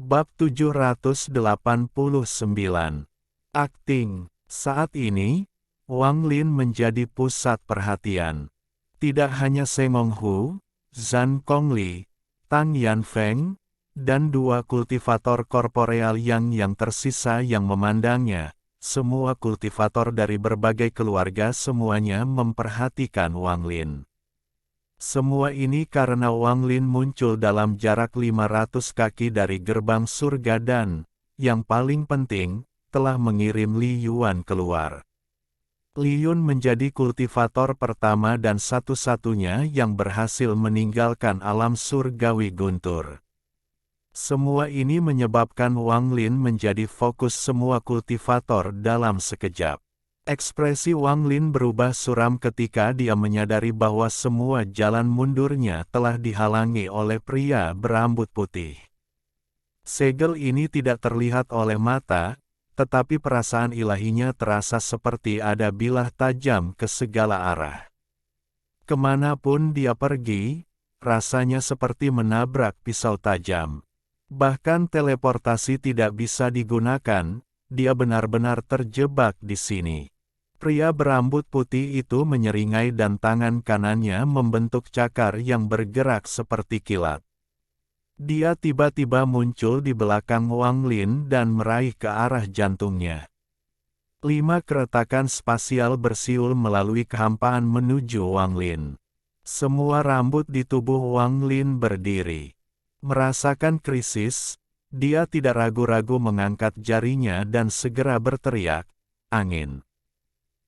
Bab 789. Akting. Saat ini, Wang Lin menjadi pusat perhatian. Tidak hanya Seng Honghu, Zhang Kongli, Tang Yanfeng, dan dua kultivator korporeal yang tersisa yang memandangnya. Semua kultivator dari berbagai keluarga semuanya memperhatikan Wang Lin. Semua ini karena Wang Lin muncul dalam jarak 500 kaki dari gerbang surga dan, yang paling penting, telah mengirim Li Yuan keluar. Li Yun menjadi kultivator pertama dan satu-satunya yang berhasil meninggalkan alam surgawi guntur. Semua ini menyebabkan Wang Lin menjadi fokus semua kultivator dalam sekejap. Ekspresi Wang Lin berubah suram ketika dia menyadari bahwa semua jalan mundurnya telah dihalangi oleh pria berambut putih. Segel ini tidak terlihat oleh mata, tetapi perasaan ilahinya terasa seperti ada bilah tajam ke segala arah. Kemanapun dia pergi, rasanya seperti menabrak pisau tajam. Bahkan teleportasi tidak bisa digunakan, dia benar-benar terjebak di sini. Pria berambut putih itu menyeringai dan tangan kanannya membentuk cakar yang bergerak seperti kilat. Dia tiba-tiba muncul di belakang Wang Lin dan meraih ke arah jantungnya. 5 keretakan spasial bersiul melalui kehampaan menuju Wang Lin. Semua rambut di tubuh Wang Lin berdiri. Merasakan krisis, dia tidak ragu-ragu mengangkat jarinya dan segera berteriak, "Angin!"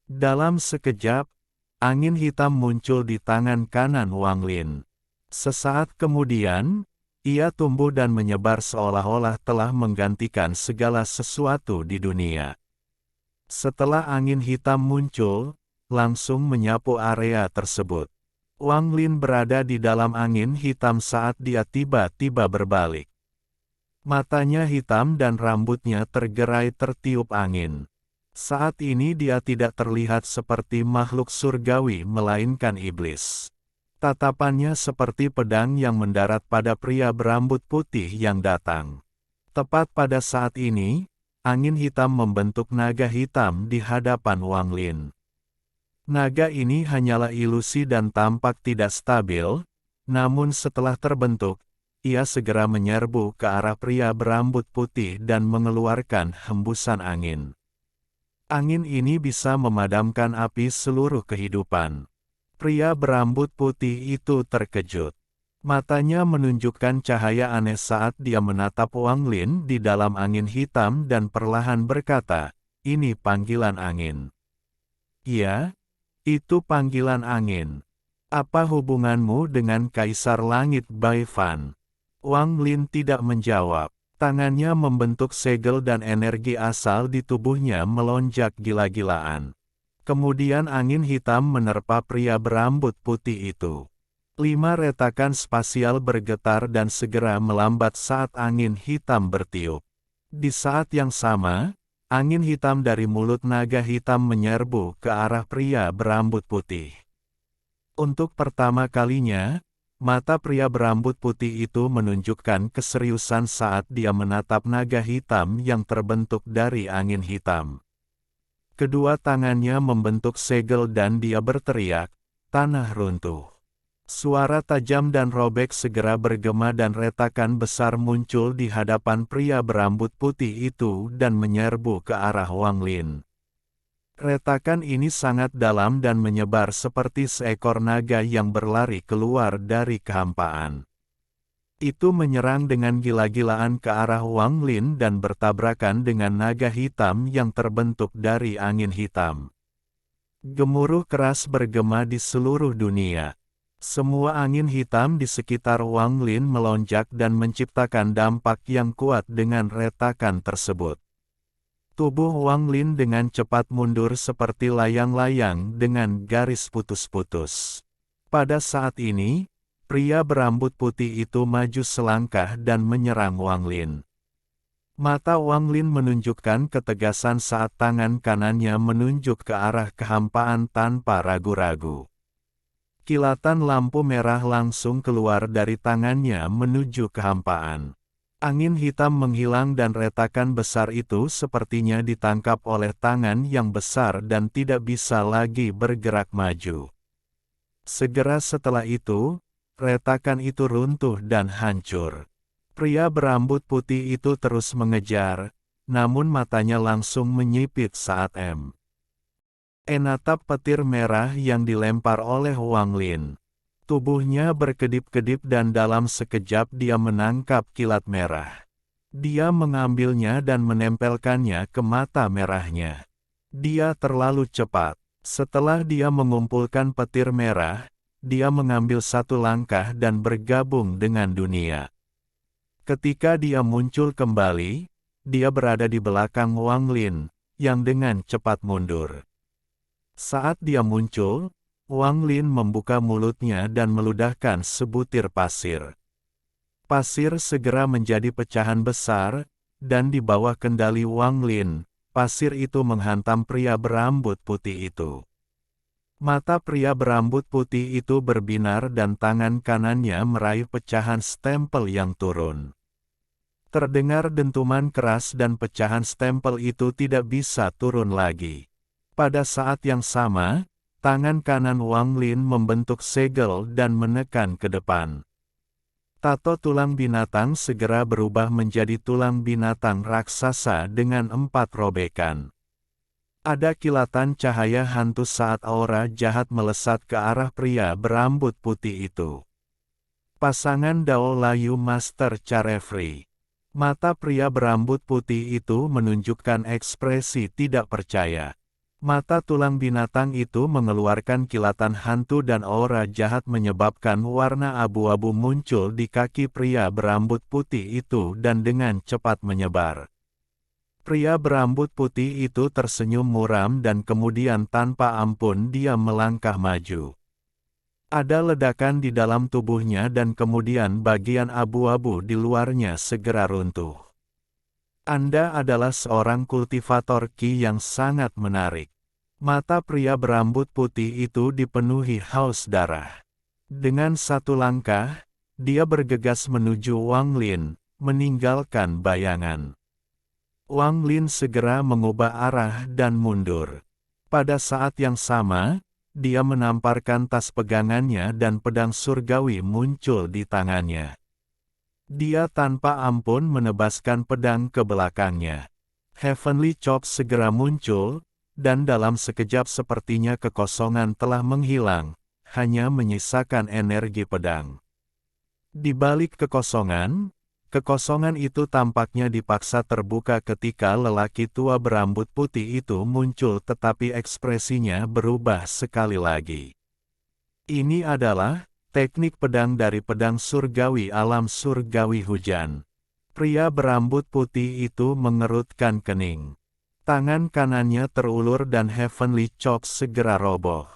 Dalam sekejap, angin hitam muncul di tangan kanan Wang Lin. Sesaat kemudian, ia tumbuh dan menyebar seolah-olah telah menggantikan segala sesuatu di dunia. Setelah angin hitam muncul, langsung menyapu area tersebut. Wang Lin berada di dalam angin hitam saat dia tiba-tiba berbalik. Matanya hitam dan rambutnya tergerai tertiup angin. Saat ini dia tidak terlihat seperti makhluk surgawi melainkan iblis. Tatapannya seperti pedang yang mendarat pada pria berambut putih yang datang. Tepat pada saat ini, angin hitam membentuk naga hitam di hadapan Wang Lin. Naga ini hanyalah ilusi dan tampak tidak stabil, namun setelah terbentuk, ia segera menyerbu ke arah pria berambut putih dan mengeluarkan hembusan angin. Angin ini bisa memadamkan api seluruh kehidupan. Pria berambut putih itu terkejut. Matanya menunjukkan cahaya aneh saat dia menatap Wang Lin di dalam angin hitam dan perlahan berkata, "Ini panggilan angin." "Ya, itu panggilan angin. Apa hubunganmu dengan Kaisar Langit Baifan?" Wang Lin tidak menjawab. Tangannya membentuk segel dan energi asal di tubuhnya melonjak gila-gilaan. Kemudian angin hitam menerpa pria berambut putih itu. 5 retakan spasial bergetar dan segera melambat saat angin hitam bertiup. Di saat yang sama, angin hitam dari mulut naga hitam menyerbu ke arah pria berambut putih. Untuk pertama kalinya, mata pria berambut putih itu menunjukkan keseriusan saat dia menatap naga hitam yang terbentuk dari angin hitam. Kedua tangannya membentuk segel dan dia berteriak, "Tanah runtuh." Suara tajam dan robek segera bergema dan retakan besar muncul di hadapan pria berambut putih itu dan menyerbu ke arah Wang Lin. Retakan ini sangat dalam dan menyebar seperti seekor naga yang berlari keluar dari kehampaan. Itu menyerang dengan gila-gilaan ke arah Wang Lin dan bertabrakan dengan naga hitam yang terbentuk dari angin hitam. Gemuruh keras bergema di seluruh dunia. Semua angin hitam di sekitar Wang Lin melonjak dan menciptakan dampak yang kuat dengan retakan tersebut. Tubuh Wang Lin dengan cepat mundur seperti layang-layang dengan garis putus-putus. Pada saat ini, pria berambut putih itu maju selangkah dan menyerang Wang Lin. Mata Wang Lin menunjukkan ketegasan saat tangan kanannya menunjuk ke arah kehampaan tanpa ragu-ragu. Kilatan lampu merah langsung keluar dari tangannya menuju kehampaan. Angin hitam menghilang dan retakan besar itu sepertinya ditangkap oleh tangan yang besar dan tidak bisa lagi bergerak maju. Segera setelah itu, retakan itu runtuh dan hancur. Pria berambut putih itu terus mengejar, namun matanya langsung menyipit saat menatap petir merah yang dilempar oleh Wang Lin. Tubuhnya berkedip-kedip dan dalam sekejap dia menangkap kilat merah. Dia mengambilnya dan menempelkannya ke mata merahnya. Dia terlalu cepat. Setelah dia mengumpulkan petir merah, dia mengambil satu langkah dan bergabung dengan dunia. Ketika dia muncul kembali, dia berada di belakang Wang Lin, yang dengan cepat mundur. Saat dia muncul, Wang Lin membuka mulutnya dan meludahkan sebutir pasir. Pasir segera menjadi pecahan besar, dan di bawah kendali Wang Lin, pasir itu menghantam pria berambut putih itu. Mata pria berambut putih itu berbinar dan tangan kanannya meraih pecahan stempel yang turun. Terdengar dentuman keras dan pecahan stempel itu tidak bisa turun lagi. Pada saat yang sama, tangan kanan Wang Lin membentuk segel dan menekan ke depan. Tato tulang binatang segera berubah menjadi tulang binatang raksasa dengan 4 robekan. Ada kilatan cahaya hantu saat aura jahat melesat ke arah pria berambut putih itu. Pasangan Dao Layu Master Carefree. Mata pria berambut putih itu menunjukkan ekspresi tidak percaya. Mata tulang binatang itu mengeluarkan kilatan hantu dan aura jahat menyebabkan warna abu-abu muncul di kaki pria berambut putih itu dan dengan cepat menyebar. Pria berambut putih itu tersenyum muram dan kemudian tanpa ampun dia melangkah maju. Ada ledakan di dalam tubuhnya dan kemudian bagian abu-abu di luarnya segera runtuh. Anda adalah seorang kultivator Qi yang sangat menarik. Mata pria berambut putih itu dipenuhi haus darah. Dengan satu langkah, dia bergegas menuju Wang Lin, meninggalkan bayangan. Wang Lin segera mengubah arah dan mundur. Pada saat yang sama, dia menamparkan tas pegangannya dan pedang surgawi muncul di tangannya. Dia tanpa ampun menebaskan pedang ke belakangnya. Heavenly Chop segera muncul, dan dalam sekejap sepertinya kekosongan telah menghilang, hanya menyisakan energi pedang. Di balik kekosongan itu tampaknya dipaksa terbuka ketika lelaki tua berambut putih itu muncul tetapi ekspresinya berubah sekali lagi. Ini adalah teknik pedang dari pedang surgawi alam surgawi hujan. Pria berambut putih itu mengerutkan kening. Tangan kanannya terulur dan Heavenly Chop segera roboh.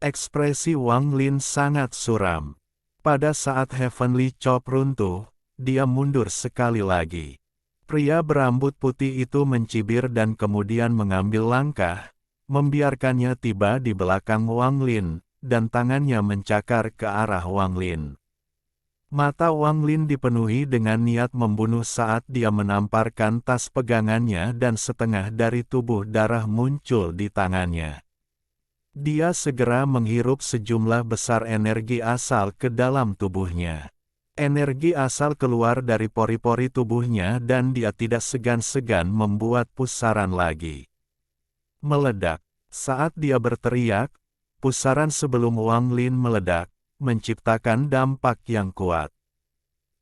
Ekspresi Wang Lin sangat suram. Pada saat Heavenly Chop runtuh, dia mundur sekali lagi. Pria berambut putih itu mencibir dan kemudian mengambil langkah, membiarkannya tiba di belakang Wang Lin, dan tangannya mencakar ke arah Wang Lin. Mata Wang Lin dipenuhi dengan niat membunuh saat dia menamparkan tas pegangannya dan setengah dari tubuh darah muncul di tangannya. Dia segera menghirup sejumlah besar energi asal ke dalam tubuhnya. Energi asal keluar dari pori-pori tubuhnya dan dia tidak segan-segan membuat pusaran lagi. Meledak. Saat dia berteriak, pusaran sebelum Wang Lin meledak, menciptakan dampak yang kuat.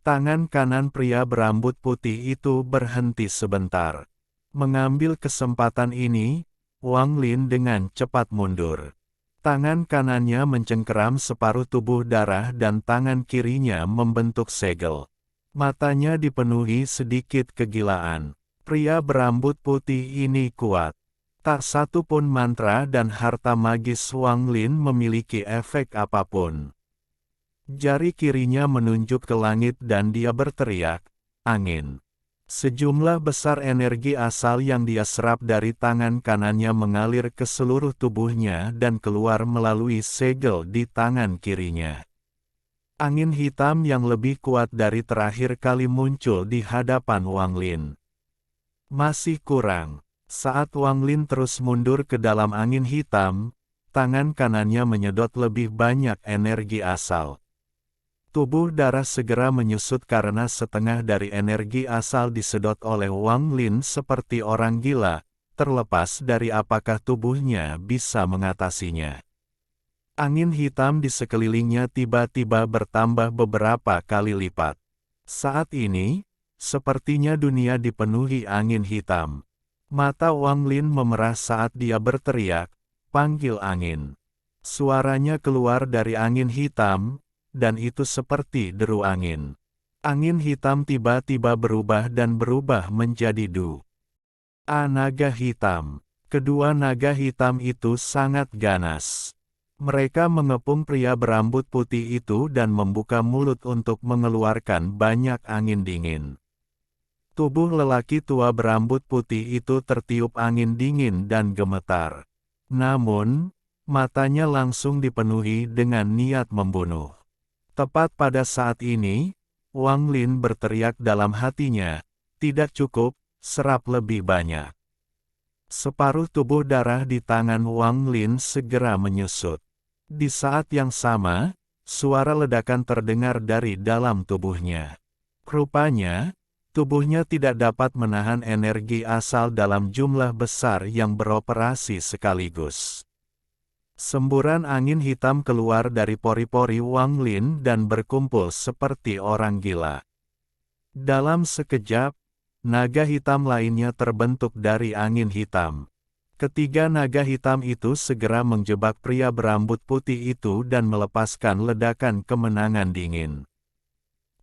Tangan kanan pria berambut putih itu berhenti sebentar. Mengambil kesempatan ini, Wang Lin dengan cepat mundur. Tangan kanannya mencengkeram separuh tubuh darah dan tangan kirinya membentuk segel. Matanya dipenuhi sedikit kegilaan. Pria berambut putih ini kuat. Tak satu pun mantra dan harta magis Wang Lin memiliki efek apapun. Jari kirinya menunjuk ke langit dan dia berteriak, "Angin." Sejumlah besar energi asal yang dia serap dari tangan kanannya mengalir ke seluruh tubuhnya dan keluar melalui segel di tangan kirinya. Angin hitam yang lebih kuat dari terakhir kali muncul di hadapan Wang Lin. Masih kurang. Saat Wang Lin terus mundur ke dalam angin hitam, tangan kanannya menyedot lebih banyak energi asal. Tubuh darah segera menyusut karena setengah dari energi asal disedot oleh Wang Lin seperti orang gila, terlepas dari apakah tubuhnya bisa mengatasinya. Angin hitam di sekelilingnya tiba-tiba bertambah beberapa kali lipat. Saat ini, sepertinya dunia dipenuhi angin hitam. Mata Wang Lin memerah saat dia berteriak, "Panggil angin." Suaranya keluar dari angin hitam, dan itu seperti deru angin. Angin hitam tiba-tiba berubah dan berubah menjadi naga hitam. Kedua naga hitam itu sangat ganas. Mereka mengepung pria berambut putih itu dan membuka mulut untuk mengeluarkan banyak angin dingin. Tubuh lelaki tua berambut putih itu tertiup angin dingin dan gemetar. Namun, matanya langsung dipenuhi dengan niat membunuh. Tepat pada saat ini, Wang Lin berteriak dalam hatinya, "Tidak cukup, serap lebih banyak." Separuh tubuh darah di tangan Wang Lin segera menyusut. Di saat yang sama, suara ledakan terdengar dari dalam tubuhnya. Rupanya, tubuhnya tidak dapat menahan energi asal dalam jumlah besar yang beroperasi sekaligus. Semburan angin hitam keluar dari pori-pori Wang Lin dan berkumpul seperti orang gila. Dalam sekejap, naga hitam lainnya terbentuk dari angin hitam. Ketiga naga hitam itu segera menjebak pria berambut putih itu dan melepaskan ledakan kemenangan dingin.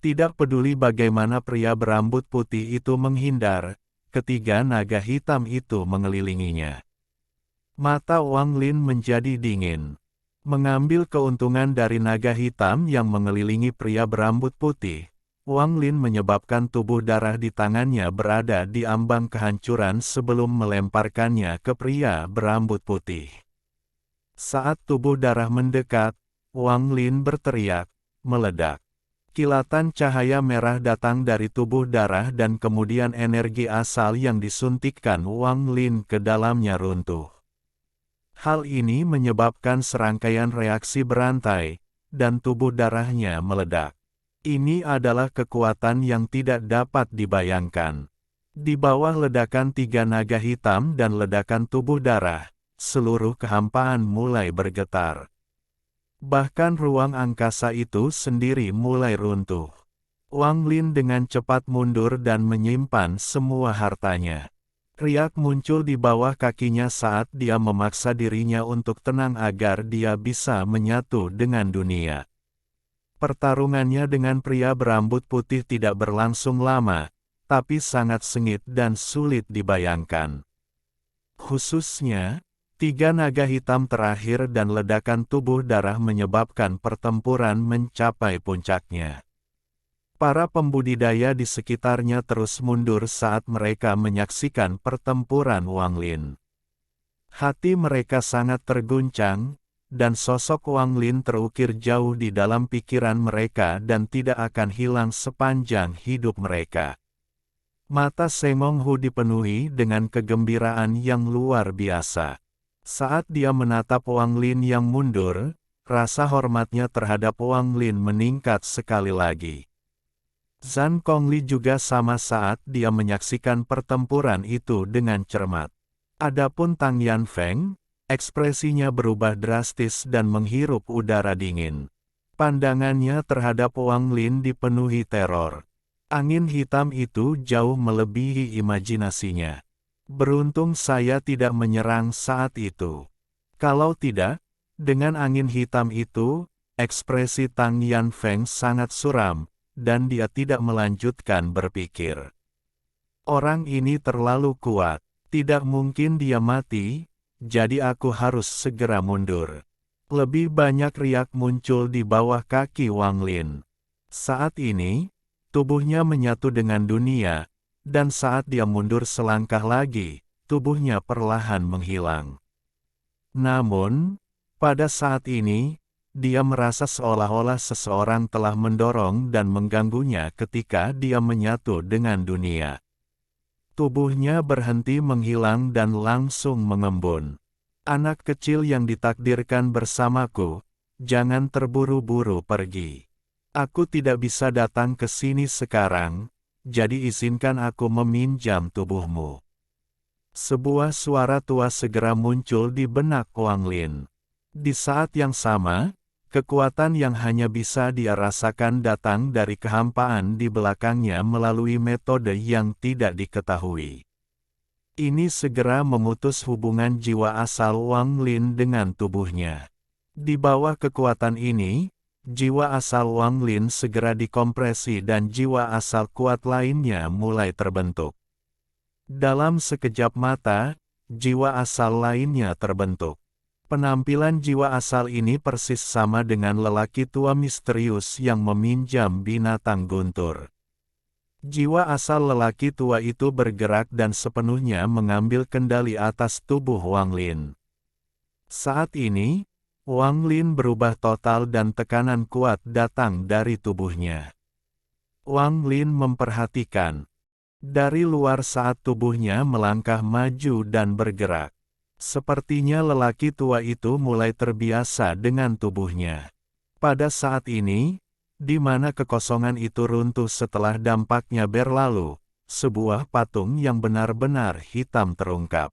Tidak peduli bagaimana pria berambut putih itu menghindar, ketiga naga hitam itu mengelilinginya. Mata Wang Lin menjadi dingin. Mengambil keuntungan dari naga hitam yang mengelilingi pria berambut putih, Wang Lin menyebabkan tubuh darah di tangannya berada di ambang kehancuran sebelum melemparkannya ke pria berambut putih. Saat tubuh darah mendekat, Wang Lin berteriak, meledak. Kilatan cahaya merah datang dari tubuh darah dan kemudian energi asal yang disuntikkan Wang Lin ke dalamnya runtuh. Hal ini menyebabkan serangkaian reaksi berantai, dan tubuh darahnya meledak. Ini adalah kekuatan yang tidak dapat dibayangkan. Di bawah ledakan tiga naga hitam dan ledakan tubuh darah, seluruh kehampaan mulai bergetar. Bahkan ruang angkasa itu sendiri mulai runtuh. Wang Lin dengan cepat mundur dan menyimpan semua hartanya. Riak muncul di bawah kakinya saat dia memaksa dirinya untuk tenang agar dia bisa menyatu dengan dunia. Pertarungannya dengan pria berambut putih tidak berlangsung lama, tapi sangat sengit dan sulit dibayangkan. Khususnya, tiga naga hitam terakhir dan ledakan tubuh darah menyebabkan pertempuran mencapai puncaknya. Para pembudidaya di sekitarnya terus mundur saat mereka menyaksikan pertempuran Wang Lin. Hati mereka sangat terguncang, dan sosok Wang Lin terukir jauh di dalam pikiran mereka dan tidak akan hilang sepanjang hidup mereka. Mata Sengong Hu dipenuhi dengan kegembiraan yang luar biasa. Saat dia menatap Wang Lin yang mundur, rasa hormatnya terhadap Wang Lin meningkat sekali lagi. Zhang Kongli juga sama saat dia menyaksikan pertempuran itu dengan cermat. Adapun Tang Yanfeng, ekspresinya berubah drastis dan menghirup udara dingin. Pandangannya terhadap Wang Lin dipenuhi teror. Angin hitam itu jauh melebihi imajinasinya. Beruntung saya tidak menyerang saat itu. Kalau tidak, dengan angin hitam itu, ekspresi Tang Yanfeng sangat suram, dan dia tidak melanjutkan berpikir. Orang ini terlalu kuat, tidak mungkin dia mati, jadi aku harus segera mundur. Lebih banyak riak muncul di bawah kaki Wang Lin. Saat ini, tubuhnya menyatu dengan dunia, dan saat dia mundur selangkah lagi, tubuhnya perlahan menghilang. Namun, pada saat ini, dia merasa seolah-olah seseorang telah mendorong dan mengganggunya ketika dia menyatu dengan dunia. Tubuhnya berhenti menghilang dan langsung mengembun. Anak kecil yang ditakdirkan bersamaku, jangan terburu-buru pergi. Aku tidak bisa datang ke sini sekarang, jadi izinkan aku meminjam tubuhmu. Sebuah suara tua segera muncul di benak Wang Lin. Di saat yang sama, kekuatan yang hanya bisa dia rasakan datang dari kehampaan di belakangnya melalui metode yang tidak diketahui. Ini segera memutus hubungan jiwa asal Wang Lin dengan tubuhnya. Di bawah kekuatan ini, jiwa asal Wang Lin segera dikompresi dan jiwa asal kuat lainnya mulai terbentuk. Dalam sekejap mata, jiwa asal lainnya terbentuk. Penampilan jiwa asal ini persis sama dengan lelaki tua misterius yang meminjam binatang guntur. Jiwa asal lelaki tua itu bergerak dan sepenuhnya mengambil kendali atas tubuh Wang Lin. Saat ini, Wang Lin berubah total dan tekanan kuat datang dari tubuhnya. Wang Lin memperhatikan dari luar saat tubuhnya melangkah maju dan bergerak. Sepertinya lelaki tua itu mulai terbiasa dengan tubuhnya. Pada saat ini, di mana kekosongan itu runtuh setelah dampaknya berlalu, sebuah patung yang benar-benar hitam terungkap.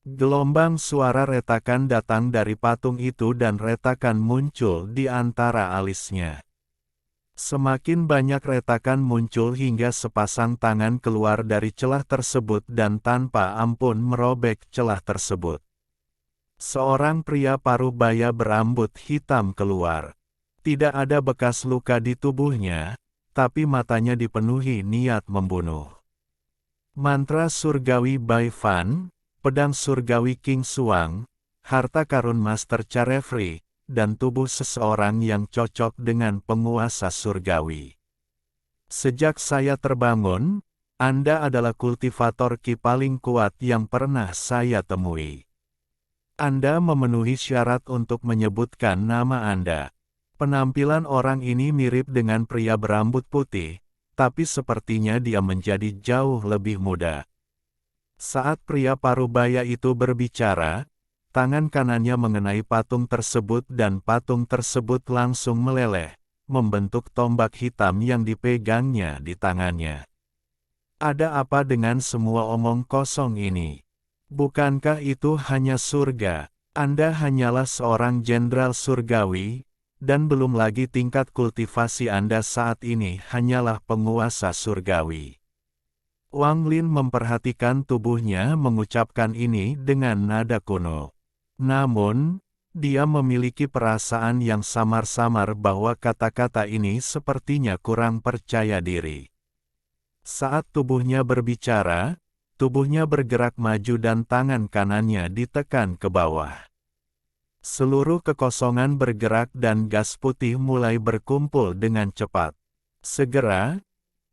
Gelombang suara retakan datang dari patung itu dan retakan muncul di antara alisnya. Semakin banyak retakan muncul hingga sepasang tangan keluar dari celah tersebut dan tanpa ampun merobek celah tersebut. Seorang pria paruh baya berambut hitam keluar. Tidak ada bekas luka di tubuhnya, tapi matanya dipenuhi niat membunuh. Mantra surgawi Bai Fan, pedang surgawi King Suang, harta karun Master Carefree, dan tubuh seseorang yang cocok dengan penguasa surgawi. Sejak saya terbangun, Anda adalah kultivator ki paling kuat yang pernah saya temui. Anda memenuhi syarat untuk menyebutkan nama Anda. Penampilan orang ini mirip dengan pria berambut putih, tapi sepertinya dia menjadi jauh lebih muda. Saat pria parubaya itu berbicara, tangan kanannya mengenai patung tersebut dan patung tersebut langsung meleleh, membentuk tombak hitam yang dipegangnya di tangannya. Ada apa dengan semua omong kosong ini? Bukankah itu hanya surga? Anda hanyalah seorang jenderal surgawi, dan belum lagi tingkat kultivasi Anda saat ini hanyalah penguasa surgawi. Wang Lin memperhatikan tubuhnya mengucapkan ini dengan nada kuno. Namun, dia memiliki perasaan yang samar-samar bahwa kata-kata ini sepertinya kurang percaya diri. Saat tubuhnya berbicara, tubuhnya bergerak maju dan tangan kanannya ditekan ke bawah. Seluruh kekosongan bergerak dan gas putih mulai berkumpul dengan cepat. Segera,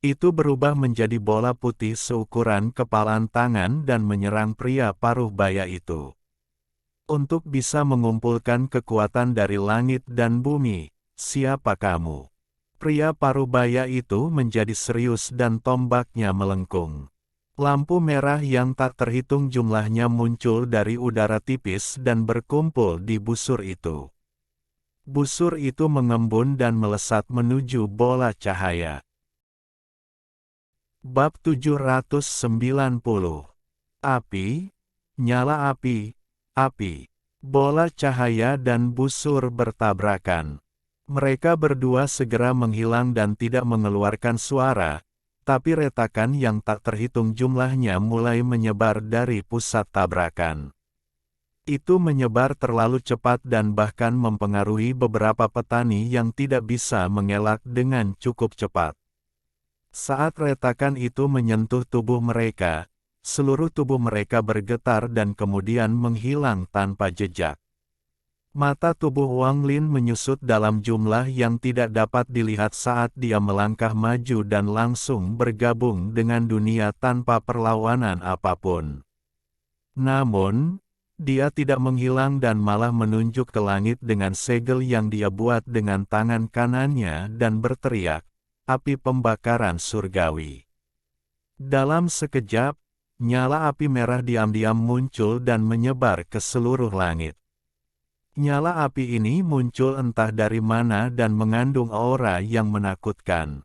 itu berubah menjadi bola putih seukuran kepalan tangan dan menyerang pria paruh baya itu. Untuk bisa mengumpulkan kekuatan dari langit dan bumi, siapa kamu? Pria paruh baya itu menjadi serius dan tombaknya melengkung. Lampu merah yang tak terhitung jumlahnya muncul dari udara tipis dan berkumpul di busur itu. Busur itu mengembun dan melesat menuju bola cahaya. Bab 790. Api, nyala api, api. Bola cahaya dan busur bertabrakan. Mereka berdua segera menghilang dan tidak mengeluarkan suara, tapi retakan yang tak terhitung jumlahnya mulai menyebar dari pusat tabrakan. Itu menyebar terlalu cepat dan bahkan mempengaruhi beberapa petani yang tidak bisa mengelak dengan cukup cepat. Saat retakan itu menyentuh tubuh mereka, seluruh tubuh mereka bergetar dan kemudian menghilang tanpa jejak. Mata tubuh Wang Lin menyusut dalam jumlah yang tidak dapat dilihat saat dia melangkah maju dan langsung bergabung dengan dunia tanpa perlawanan apapun. Namun, Dia tidak menghilang dan malah menunjuk ke langit dengan segel yang dia buat dengan tangan kanannya dan berteriak, "Api pembakaran surgawi." Dalam sekejap, nyala api merah diam-diam muncul dan menyebar ke seluruh langit. Nyala api ini muncul entah dari mana dan mengandung aura yang menakutkan.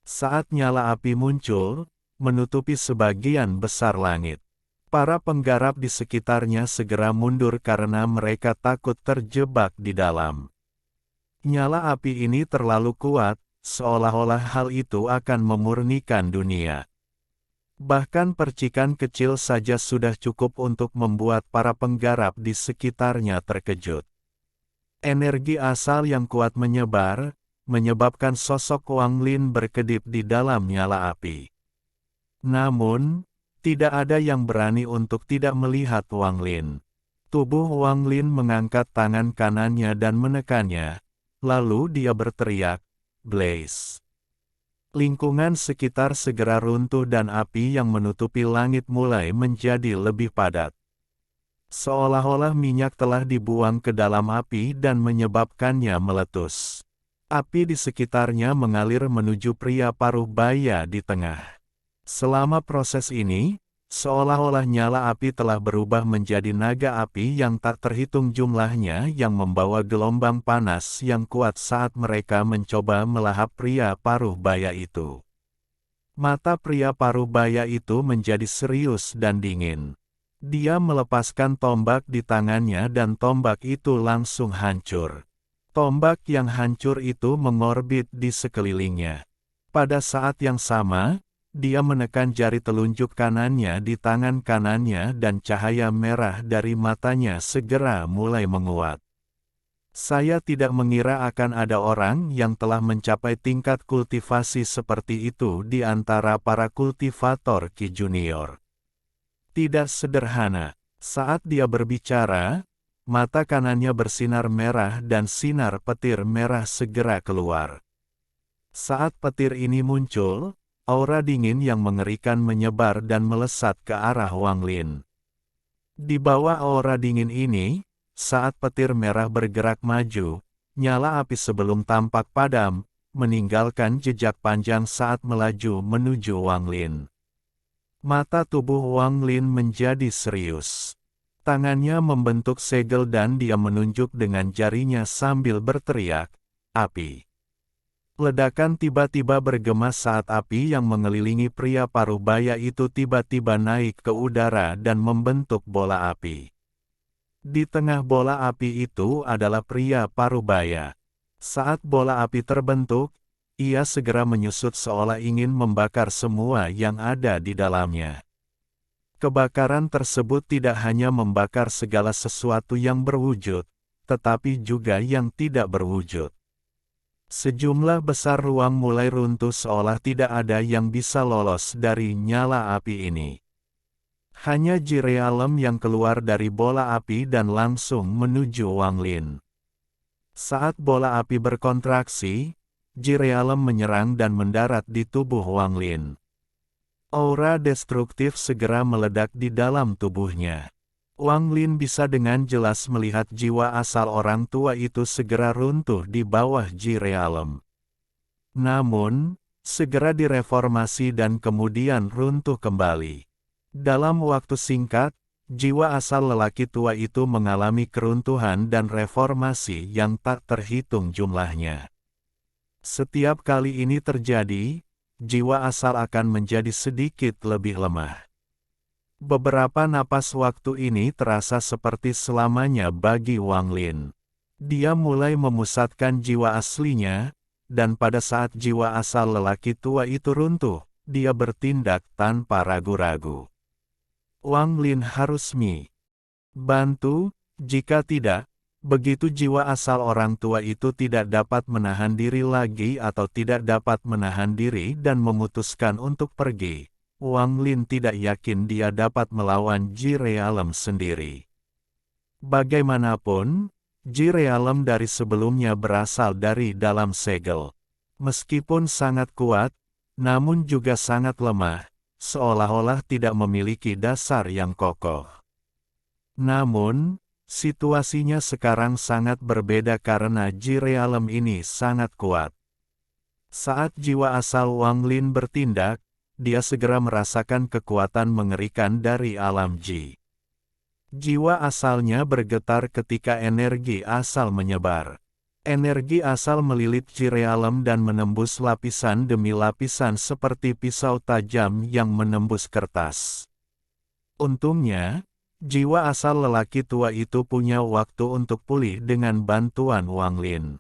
Saat nyala api muncul, menutupi sebagian besar langit. Para penggarap di sekitarnya segera mundur karena mereka takut terjebak di dalam. Nyala api ini terlalu kuat, seolah-olah hal itu akan memurnikan dunia. Bahkan percikan kecil saja sudah cukup untuk membuat para penggarap di sekitarnya terkejut. Energi asal yang kuat menyebar, menyebabkan sosok Wang Lin berkedip di dalam nyala api. Namun, tidak ada yang berani untuk tidak melihat Wang Lin. Tubuh Wang Lin mengangkat tangan kanannya dan menekannya, lalu dia berteriak, "Blaze!" Lingkungan sekitar segera runtuh dan api yang menutupi langit mulai menjadi lebih padat. Seolah-olah minyak telah dibuang ke dalam api dan menyebabkannya meletus. Api di sekitarnya mengalir menuju pria paruh baya di tengah. Selama proses ini, seolah-olah nyala api telah berubah menjadi naga api yang tak terhitung jumlahnya yang membawa gelombang panas yang kuat saat mereka mencoba melahap pria paruh baya itu. Mata pria paruh baya itu menjadi serius dan dingin. Dia melepaskan tombak di tangannya dan tombak itu langsung hancur. Tombak yang hancur itu mengorbit di sekelilingnya. Pada saat yang sama, dia menekan jari telunjuk kanannya di tangan kanannya dan cahaya merah dari matanya segera mulai menguat. Saya tidak mengira akan ada orang yang telah mencapai tingkat kultivasi seperti itu di antara para kultivator Qi Junior. Tidak sederhana. Saat dia berbicara, mata kanannya bersinar merah dan sinar petir merah segera keluar. Saat petir ini muncul, aura dingin yang mengerikan menyebar dan melesat ke arah Wang Lin. Di bawah aura dingin ini, saat petir merah bergerak maju, nyala api sebelum tampak padam, meninggalkan jejak panjang saat melaju menuju Wang Lin. Mata tubuh Wang Lin menjadi serius. Tangannya membentuk segel dan dia menunjuk dengan jarinya sambil berteriak, "Api!" Ledakan tiba-tiba bergema saat api yang mengelilingi pria paruh baya itu tiba-tiba naik ke udara dan membentuk bola api. Di tengah bola api itu adalah pria paruh baya. Saat bola api terbentuk, ia segera menyusut seolah ingin membakar semua yang ada di dalamnya. Kebakaran tersebut tidak hanya membakar segala sesuatu yang berwujud, tetapi juga yang tidak berwujud. Sejumlah besar ruang mulai runtuh seolah tidak ada yang bisa lolos dari nyala api ini. Hanya Ji Realem yang keluar dari bola api dan langsung menuju Wang Lin. Saat bola api berkontraksi, Ji Realem menyerang dan mendarat di tubuh Wang Lin. Aura destruktif segera meledak di dalam tubuhnya. Wang Lin bisa dengan jelas melihat jiwa asal orang tua itu segera runtuh di bawah Ji Realem. Namun, segera direformasi dan kemudian runtuh kembali. Dalam waktu singkat, jiwa asal lelaki tua itu mengalami keruntuhan dan reformasi yang tak terhitung jumlahnya. Setiap kali ini terjadi, jiwa asal akan menjadi sedikit lebih lemah. Beberapa napas waktu ini terasa seperti selamanya bagi Wang Lin. Dia mulai memusatkan jiwa aslinya, dan pada saat jiwa asal lelaki tua itu runtuh, dia bertindak tanpa ragu-ragu. Wang Lin harus bantu, jika tidak, begitu jiwa asal orang tua itu tidak dapat menahan diri lagi atau tidak dapat menahan diri dan memutuskan untuk pergi. Wang Lin tidak yakin dia dapat melawan Ji Realem sendiri. Bagaimanapun, Ji Realem dari sebelumnya berasal dari dalam segel. Meskipun sangat kuat, namun juga sangat lemah, seolah-olah tidak memiliki dasar yang kokoh. Namun, situasinya sekarang sangat berbeda karena Ji Realem ini sangat kuat. Saat jiwa asal Wang Lin bertindak, dia segera merasakan kekuatan mengerikan dari alam Ji. Jiwa asalnya bergetar ketika energi asal menyebar. Energi asal melilit Ji Realem dan menembus lapisan demi lapisan seperti pisau tajam yang menembus kertas. Untungnya, jiwa asal lelaki tua itu punya waktu untuk pulih dengan bantuan Wang Lin.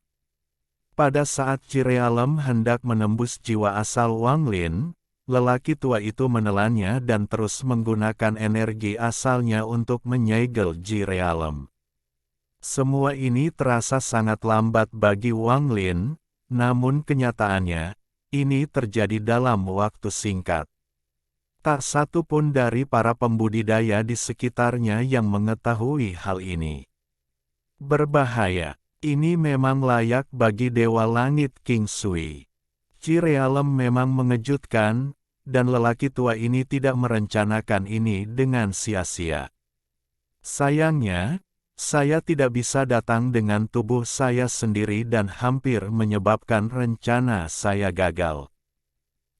Pada saat Ji Realem hendak menembus jiwa asal Wang Lin, lelaki tua itu menelannya dan terus menggunakan energi asalnya untuk menyegel Ji Realem. Semua ini terasa sangat lambat bagi Wang Lin, namun kenyataannya, ini terjadi dalam waktu singkat. Tak satu pun dari para pembudidaya di sekitarnya yang mengetahui hal ini. Berbahaya, ini memang layak bagi Dewa Langit King Sui. Ji Realem memang mengejutkan, dan lelaki tua ini tidak merencanakan ini dengan sia-sia. Sayangnya, saya tidak bisa datang dengan tubuh saya sendiri dan hampir menyebabkan rencana saya gagal.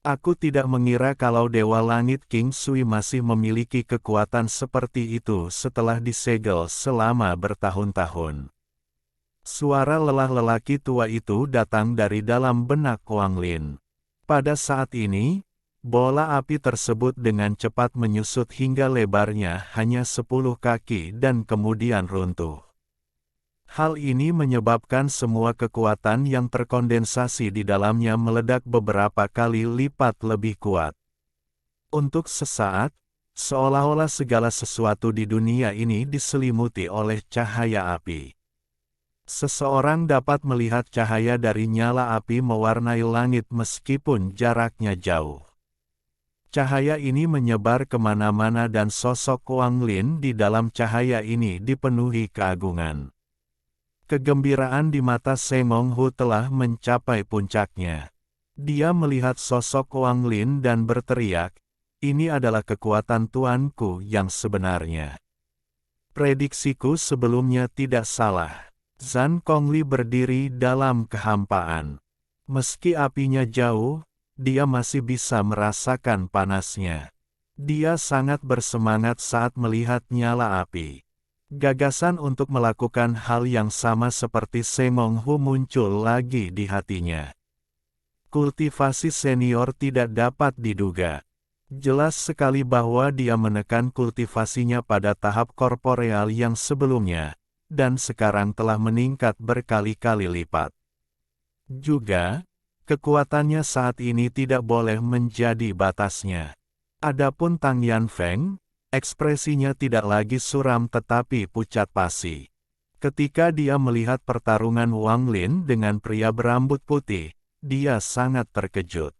Aku tidak mengira kalau Dewa Langit King Sui masih memiliki kekuatan seperti itu setelah disegel selama bertahun-tahun. Suara lelah lelaki tua itu datang dari dalam benak Wang Lin. Pada saat ini, bola api tersebut dengan cepat menyusut hingga lebarnya hanya 10 kaki dan kemudian runtuh. Hal ini menyebabkan semua kekuatan yang terkondensasi di dalamnya meledak beberapa kali lipat lebih kuat. Untuk sesaat, seolah-olah segala sesuatu di dunia ini diselimuti oleh cahaya api. Seseorang dapat melihat cahaya dari nyala api mewarnai langit meskipun jaraknya jauh. Cahaya ini menyebar kemana-mana dan sosok Wang Lin di dalam cahaya ini dipenuhi keagungan. Kegembiraan di mata Sengong Hu telah mencapai puncaknya. Dia melihat sosok Wang Lin dan berteriak, "Ini adalah kekuatan tuanku yang sebenarnya." Prediksiku sebelumnya tidak salah. Zhan Kongli berdiri dalam kehampaan. Meski apinya jauh, dia masih bisa merasakan panasnya. Dia sangat bersemangat saat melihat nyala api. Gagasan untuk melakukan hal yang sama seperti Sengong Hu muncul lagi di hatinya. Kultivasi senior tidak dapat diduga. Jelas sekali bahwa dia menekan kultivasinya pada tahap korporeal yang sebelumnya, dan sekarang telah meningkat berkali-kali lipat. Juga, kekuatannya saat ini tidak boleh menjadi batasnya. Adapun Tang Yanfeng, ekspresinya tidak lagi suram tetapi pucat pasi. Ketika dia melihat pertarungan Wang Lin dengan pria berambut putih, dia sangat terkejut.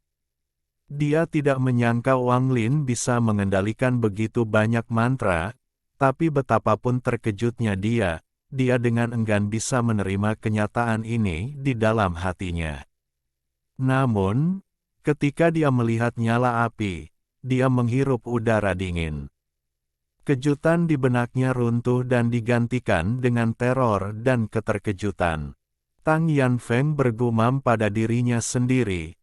Dia tidak menyangka Wang Lin bisa mengendalikan begitu banyak mantra, tapi betapapun terkejutnya dia dengan enggan bisa menerima kenyataan ini di dalam hatinya. Namun, ketika dia melihat nyala api, dia menghirup udara dingin. Kejutan di benaknya runtuh dan digantikan dengan teror dan keterkejutan. Tang Yanfeng bergumam pada dirinya sendiri,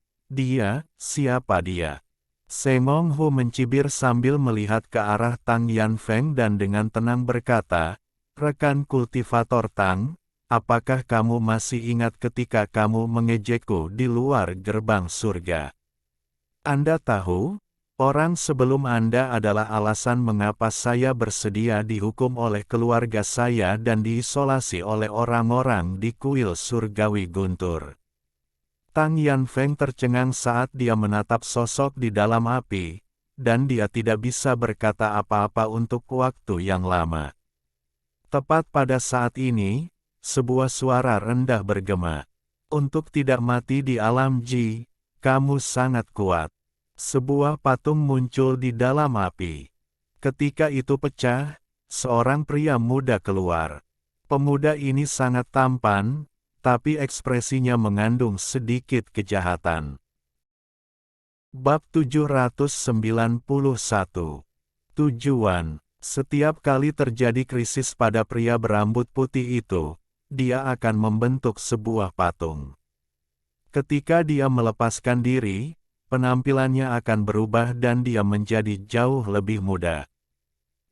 siapa dia? Sengong Hu mencibir sambil melihat ke arah Tang Yanfeng dan dengan tenang berkata, "Rekan kultivator Tang, apakah kamu masih ingat ketika kamu mengejekku di luar gerbang surga? Anda tahu, orang sebelum Anda adalah alasan mengapa saya bersedia dihukum oleh keluarga saya dan diisolasi oleh orang-orang di kuil surgawi guntur." Tang Yanfeng tercengang saat dia menatap sosok di dalam api, dan dia tidak bisa berkata apa-apa untuk waktu yang lama. Tepat pada saat ini, sebuah suara rendah bergema. "Untuk tidak mati di alam Ji, kamu sangat kuat." Sebuah patung muncul di dalam api. Ketika itu pecah, seorang pria muda keluar. Pemuda ini sangat tampan, tapi ekspresinya mengandung sedikit kejahatan. Bab 791. Tujuan. Setiap kali terjadi krisis pada pria berambut putih itu, dia akan membentuk sebuah patung. Ketika dia melepaskan diri, penampilannya akan berubah dan dia menjadi jauh lebih muda.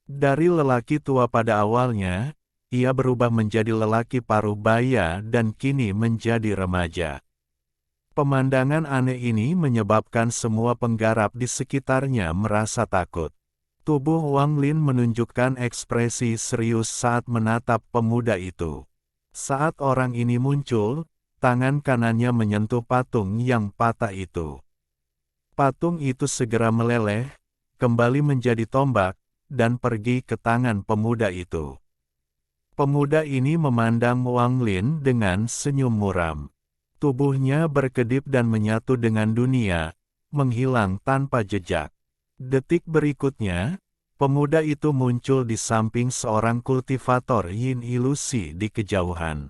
Dari lelaki tua pada awalnya, ia berubah menjadi lelaki paruh baya dan kini menjadi remaja. Pemandangan aneh ini menyebabkan semua penggarap di sekitarnya merasa takut. Tubuh Wang Lin menunjukkan ekspresi serius saat menatap pemuda itu. Saat orang ini muncul, tangan kanannya menyentuh patung yang patah itu. Patung itu segera meleleh, kembali menjadi tombak, dan pergi ke tangan pemuda itu. Pemuda ini memandang Wang Lin dengan senyum muram. Tubuhnya berkedip dan menyatu dengan dunia, menghilang tanpa jejak. Detik berikutnya, pemuda itu muncul di samping seorang kultivator yin ilusi di kejauhan.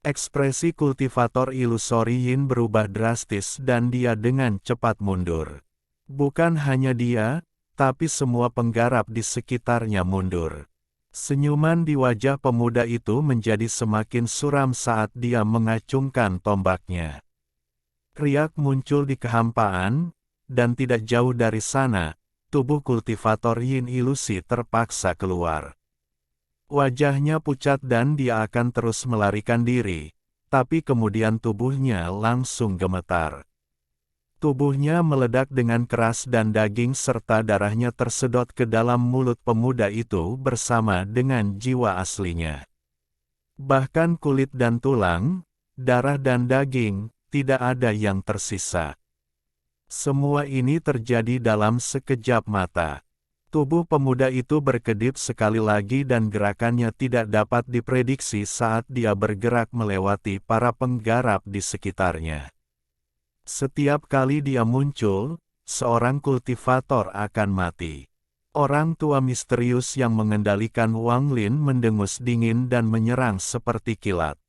Ekspresi kultivator ilusori yin berubah drastis dan dia dengan cepat mundur. Bukan hanya dia, tapi semua penggarap di sekitarnya mundur. Senyuman di wajah pemuda itu menjadi semakin suram saat dia mengacungkan tombaknya. Riak muncul di kehampaan, dan tidak jauh dari sana, tubuh kultivator yin ilusi terpaksa keluar. Wajahnya pucat dan dia akan terus melarikan diri, tapi kemudian tubuhnya langsung gemetar. Tubuhnya meledak dengan keras dan daging serta darahnya tersedot ke dalam mulut pemuda itu bersama dengan jiwa aslinya. Bahkan kulit dan tulang, darah dan daging, tidak ada yang tersisa. Semua ini terjadi dalam sekejap mata. Tubuh pemuda itu berkedip sekali lagi dan gerakannya tidak dapat diprediksi saat dia bergerak melewati para penggarap di sekitarnya. Setiap kali dia muncul, seorang kultivator akan mati. Orang tua misterius yang mengendalikan Wang Lin mendengus dingin dan menyerang seperti kilat.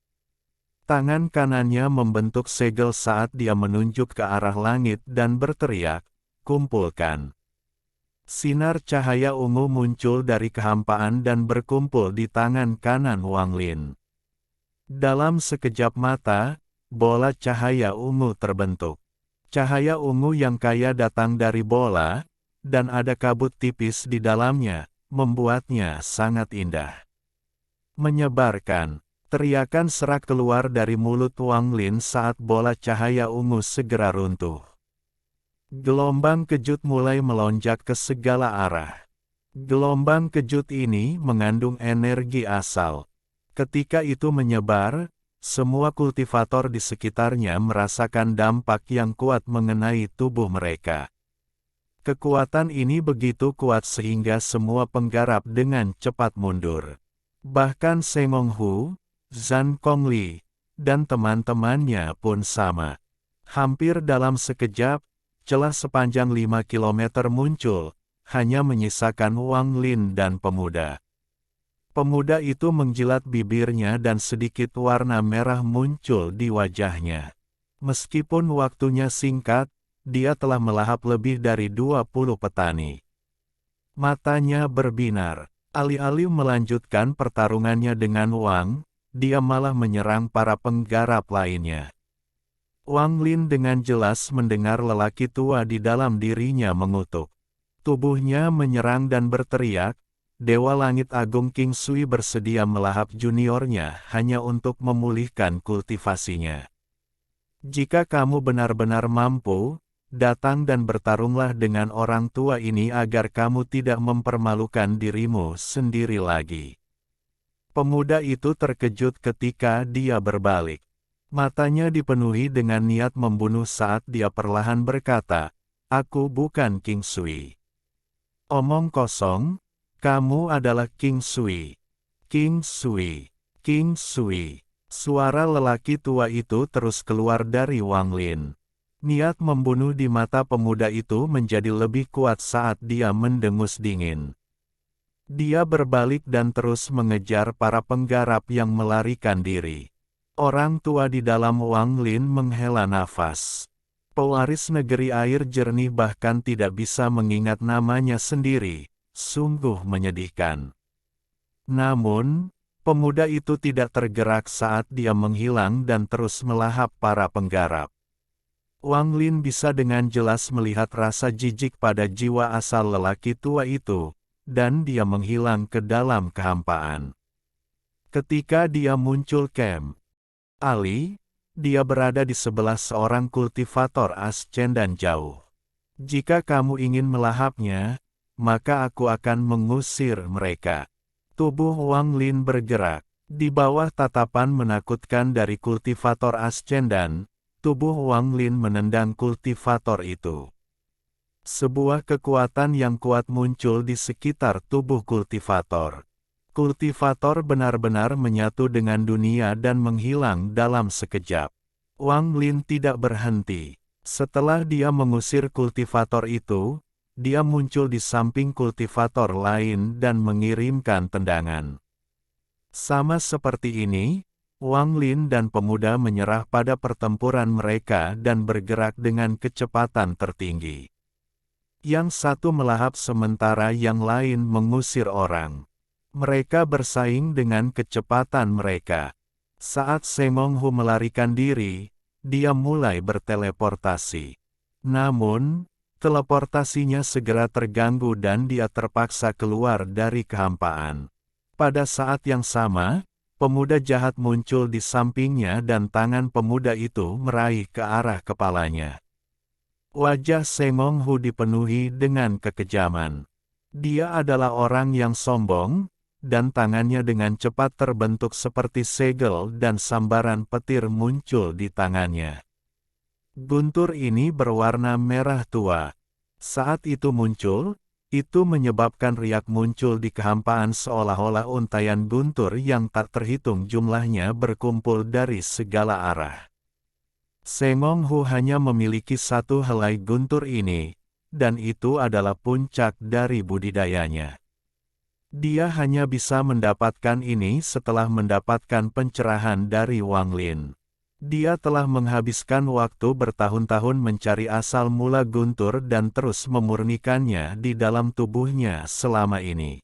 Tangan kanannya membentuk segel saat dia menunjuk ke arah langit dan berteriak, "Kumpulkan." Sinar cahaya ungu muncul dari kehampaan dan berkumpul di tangan kanan Wang Lin. Dalam sekejap mata, bola cahaya ungu terbentuk. Cahaya ungu yang kaya datang dari bola, dan ada kabut tipis di dalamnya, membuatnya sangat indah. Menyebarkan, teriakan serak keluar dari mulut Wang Lin saat bola cahaya ungu segera runtuh. Gelombang kejut mulai melonjak ke segala arah. Gelombang kejut ini mengandung energi asal. Ketika itu menyebar, semua kultivator di sekitarnya merasakan dampak yang kuat mengenai tubuh mereka. Kekuatan ini begitu kuat sehingga semua penggarap dengan cepat mundur. Bahkan Seng Hu, Zhang Kongli, dan teman-temannya pun sama. Hampir dalam sekejap, celah sepanjang 5 kilometer muncul, hanya menyisakan Wang Lin dan pemuda. Pemuda itu menjilat bibirnya dan sedikit warna merah muncul di wajahnya. Meskipun waktunya singkat, dia telah melahap lebih dari 20 petani. Matanya berbinar. Alih-alih melanjutkan pertarungannya dengan Wang, dia malah menyerang para penggarap lainnya. Wang Lin dengan jelas mendengar lelaki tua di dalam dirinya mengutuk. Tubuhnya menyerang dan berteriak, Dewa Langit Agung King Sui bersedia melahap juniornya hanya untuk memulihkan kultivasinya. Jika kamu benar-benar mampu, datang dan bertarunglah dengan orang tua ini agar kamu tidak mempermalukan dirimu sendiri lagi. Pemuda itu terkejut ketika dia berbalik. Matanya dipenuhi dengan niat membunuh saat dia perlahan berkata, "Aku bukan King Sui." "Omong kosong, kamu adalah King Sui." "King Sui, King Sui." Suara lelaki tua itu terus keluar dari Wang Lin. Niat membunuh di mata pemuda itu menjadi lebih kuat saat dia mendengus dingin. Dia berbalik dan terus mengejar para penggarap yang melarikan diri. Orang tua di dalam Wang Lin menghela nafas. Pewaris negeri air jernih bahkan tidak bisa mengingat namanya sendiri, sungguh menyedihkan. Namun, pemuda itu tidak tergerak saat dia menghilang dan terus melahap para penggarap. Wang Lin bisa dengan jelas melihat rasa jijik pada jiwa asal lelaki tua itu, dan dia menghilang ke dalam kehampaan. Ketika dia muncul kembali, dia berada di sebelah seorang kultivator ascendan jauh. Jika kamu ingin melahapnya, maka aku akan mengusir mereka. Tubuh Wang Lin bergerak. Di bawah tatapan menakutkan dari kultivator ascendan, tubuh Wang Lin menendang kultivator itu. Sebuah kekuatan yang kuat muncul di sekitar tubuh kultivator. Kultivator benar-benar menyatu dengan dunia dan menghilang dalam sekejap. Wang Lin tidak berhenti. Setelah dia mengusir kultivator itu, dia muncul di samping kultivator lain dan mengirimkan tendangan. Sama seperti ini, Wang Lin dan pemuda menyerah pada pertempuran mereka dan bergerak dengan kecepatan tertinggi. Yang satu melahap sementara yang lain mengusir orang. Mereka bersaing dengan kecepatan mereka. Saat Semong Hu melarikan diri, dia mulai berteleportasi. Namun, teleportasinya segera terganggu dan dia terpaksa keluar dari kehampaan. Pada saat yang sama, pemuda jahat muncul di sampingnya dan tangan pemuda itu meraih ke arah kepalanya. Wajah Semong Hu dipenuhi dengan kekejaman. Dia adalah orang yang sombong, dan tangannya dengan cepat terbentuk seperti segel dan sambaran petir muncul di tangannya. Guntur ini berwarna merah tua. Saat itu muncul, itu menyebabkan riak muncul di kehampaan seolah-olah untaian guntur yang tak terhitung jumlahnya berkumpul dari segala arah. Semong Hu hanya memiliki satu helai guntur ini, dan itu adalah puncak dari budidayanya. Dia hanya bisa mendapatkan ini setelah mendapatkan pencerahan dari Wang Lin. Dia telah menghabiskan waktu bertahun-tahun mencari asal mula guntur dan terus memurnikannya di dalam tubuhnya selama ini.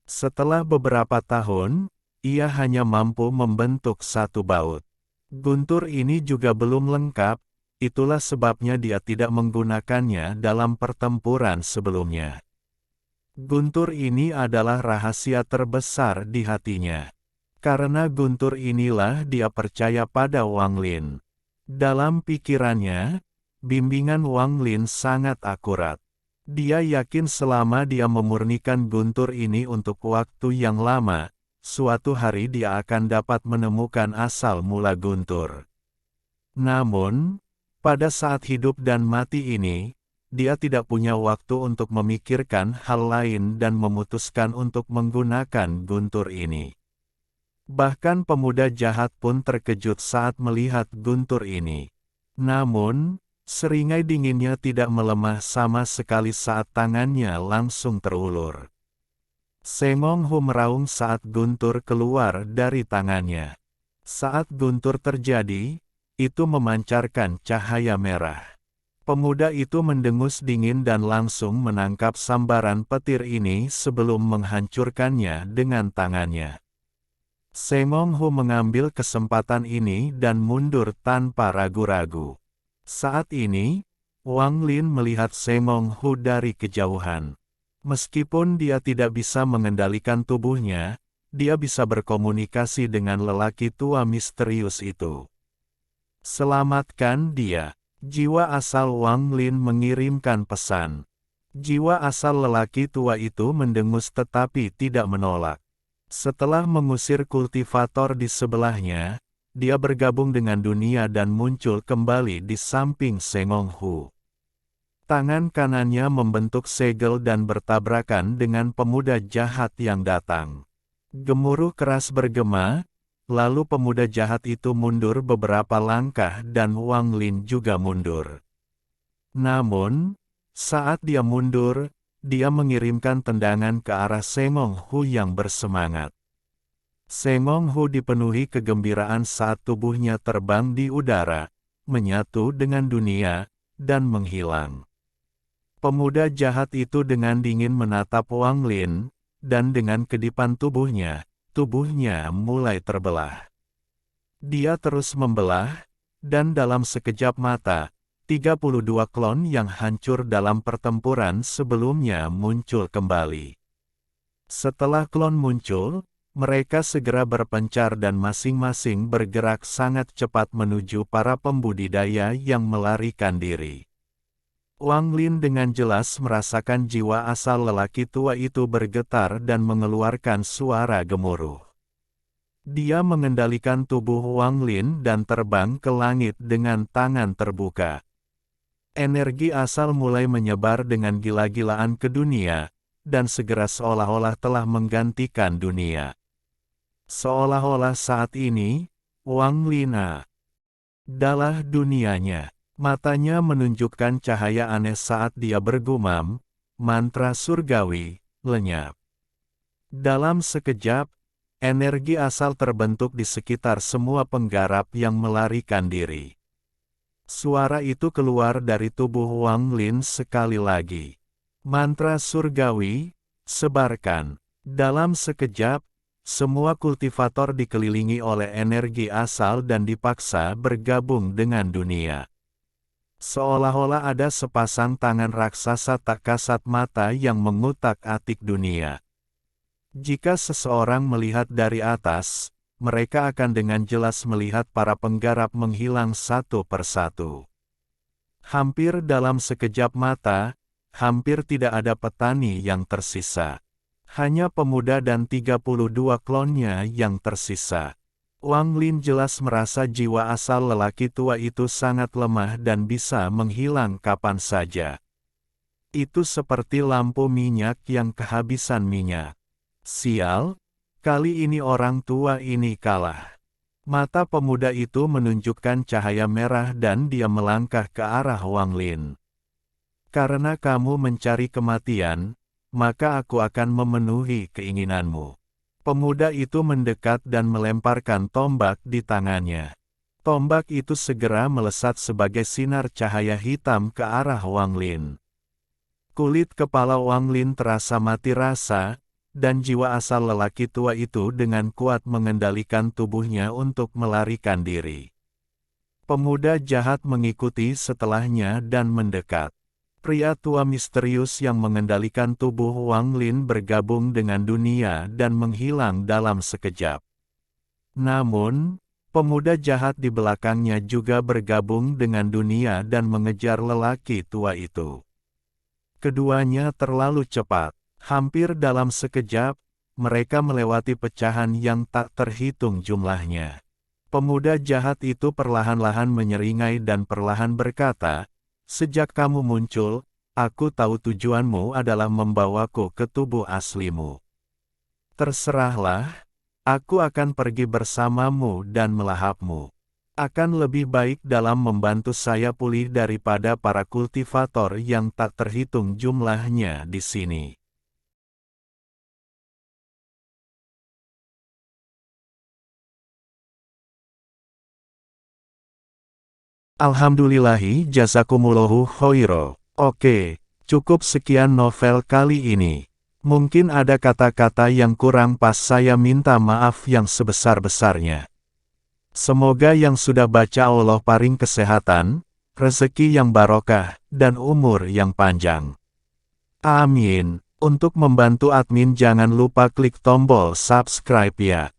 Setelah beberapa tahun, ia hanya mampu membentuk satu baut. Guntur ini juga belum lengkap, itulah sebabnya dia tidak menggunakannya dalam pertempuran sebelumnya. Guntur ini adalah rahasia terbesar di hatinya. Karena guntur inilah dia percaya pada Wang Lin. Dalam pikirannya, bimbingan Wang Lin sangat akurat. Dia yakin selama dia memurnikan guntur ini untuk waktu yang lama, suatu hari dia akan dapat menemukan asal mula guntur. Namun, pada saat hidup dan mati ini, dia tidak punya waktu untuk memikirkan hal lain dan memutuskan untuk menggunakan guntur ini. Bahkan pemuda jahat pun terkejut saat melihat guntur ini. Namun, seringai dinginnya tidak melemah sama sekali saat tangannya langsung terulur. Semong Hu meraung saat guntur keluar dari tangannya. Saat guntur terjadi, itu memancarkan cahaya merah. Pemuda itu mendengus dingin dan langsung menangkap sambaran petir ini sebelum menghancurkannya dengan tangannya. Semong Hu mengambil kesempatan ini dan mundur tanpa ragu-ragu. Saat ini, Wang Lin melihat Semong Hu dari kejauhan. Meskipun dia tidak bisa mengendalikan tubuhnya, dia bisa berkomunikasi dengan lelaki tua misterius itu. Selamatkan dia. Jiwa asal Wang Lin mengirimkan pesan. Jiwa asal lelaki tua itu mendengus tetapi tidak menolak. Setelah mengusir kultivator di sebelahnya, dia bergabung dengan dunia dan muncul kembali di samping Semong Hu. Tangan kanannya membentuk segel dan bertabrakan dengan pemuda jahat yang datang. Gemuruh keras bergema, lalu pemuda jahat itu mundur beberapa langkah dan Wang Lin juga mundur. Namun, saat dia mundur, dia mengirimkan tendangan ke arah Semong Hu yang bersemangat. Semong Hu dipenuhi kegembiraan saat tubuhnya terbang di udara, menyatu dengan dunia, dan menghilang. Pemuda jahat itu dengan dingin menatap Wang Lin, dan dengan kedipan tubuhnya mulai terbelah. Dia terus membelah, dan dalam sekejap mata, 32 klon yang hancur dalam pertempuran sebelumnya muncul kembali. Setelah klon muncul, mereka segera berpencar dan masing-masing bergerak sangat cepat menuju para pembudidaya yang melarikan diri. Wang Lin dengan jelas merasakan jiwa asal lelaki tua itu bergetar dan mengeluarkan suara gemuruh. Dia mengendalikan tubuh Wang Lin dan terbang ke langit dengan tangan terbuka. Energi asal mulai menyebar dengan gila-gilaan ke dunia, dan segera seolah-olah telah menggantikan dunia. Seolah-olah saat ini, Wang Lin adalah dunianya. Matanya menunjukkan cahaya aneh saat dia bergumam, mantra surgawi, lenyap. Dalam sekejap, energi asal terbentuk di sekitar semua penggarap yang melarikan diri. Suara itu keluar dari tubuh Wang Lin sekali lagi. Mantra surgawi, sebarkan. Dalam sekejap, semua kultivator dikelilingi oleh energi asal dan dipaksa bergabung dengan dunia. Seolah-olah ada sepasang tangan raksasa tak kasat mata yang mengutak-atik dunia. Jika seseorang melihat dari atas, mereka akan dengan jelas melihat para penggarap menghilang satu persatu. Hampir dalam sekejap mata, hampir tidak ada petani yang tersisa. Hanya pemuda dan 32 klonnya yang tersisa. Wang Lin jelas merasa jiwa asal lelaki tua itu sangat lemah dan bisa menghilang kapan saja. Itu seperti lampu minyak yang kehabisan minyak. Sial, kali ini orang tua ini kalah. Mata pemuda itu menunjukkan cahaya merah dan dia melangkah ke arah Wang Lin. Karena kamu mencari kematian, maka aku akan memenuhi keinginanmu. Pemuda itu mendekat dan melemparkan tombak di tangannya. Tombak itu segera melesat sebagai sinar cahaya hitam ke arah Wang Lin. Kulit kepala Wang Lin terasa mati rasa, dan jiwa asal lelaki tua itu dengan kuat mengendalikan tubuhnya untuk melarikan diri. Pemuda jahat mengikuti setelahnya dan mendekat. Pria tua misterius yang mengendalikan tubuh Wang Lin bergabung dengan dunia dan menghilang dalam sekejap. Namun, pemuda jahat di belakangnya juga bergabung dengan dunia dan mengejar lelaki tua itu. Keduanya terlalu cepat. Hampir dalam sekejap, mereka melewati pecahan yang tak terhitung jumlahnya. Pemuda jahat itu perlahan-lahan menyeringai dan perlahan berkata, "Sejak kamu muncul, aku tahu tujuanmu adalah membawaku ke tubuh aslimu. Terserahlah, aku akan pergi bersamamu dan melahapmu. Akan lebih baik dalam membantu saya pulih daripada para kultivator yang tak terhitung jumlahnya di sini." Alhamdulillahi jazakumullahu khoiro. Oke, cukup sekian novel kali ini. Mungkin ada kata-kata yang kurang pas, saya minta maaf yang sebesar-besarnya. Semoga yang sudah baca Allah paring kesehatan, rezeki yang barokah, dan umur yang panjang. Amin. Untuk membantu admin jangan lupa klik tombol subscribe ya.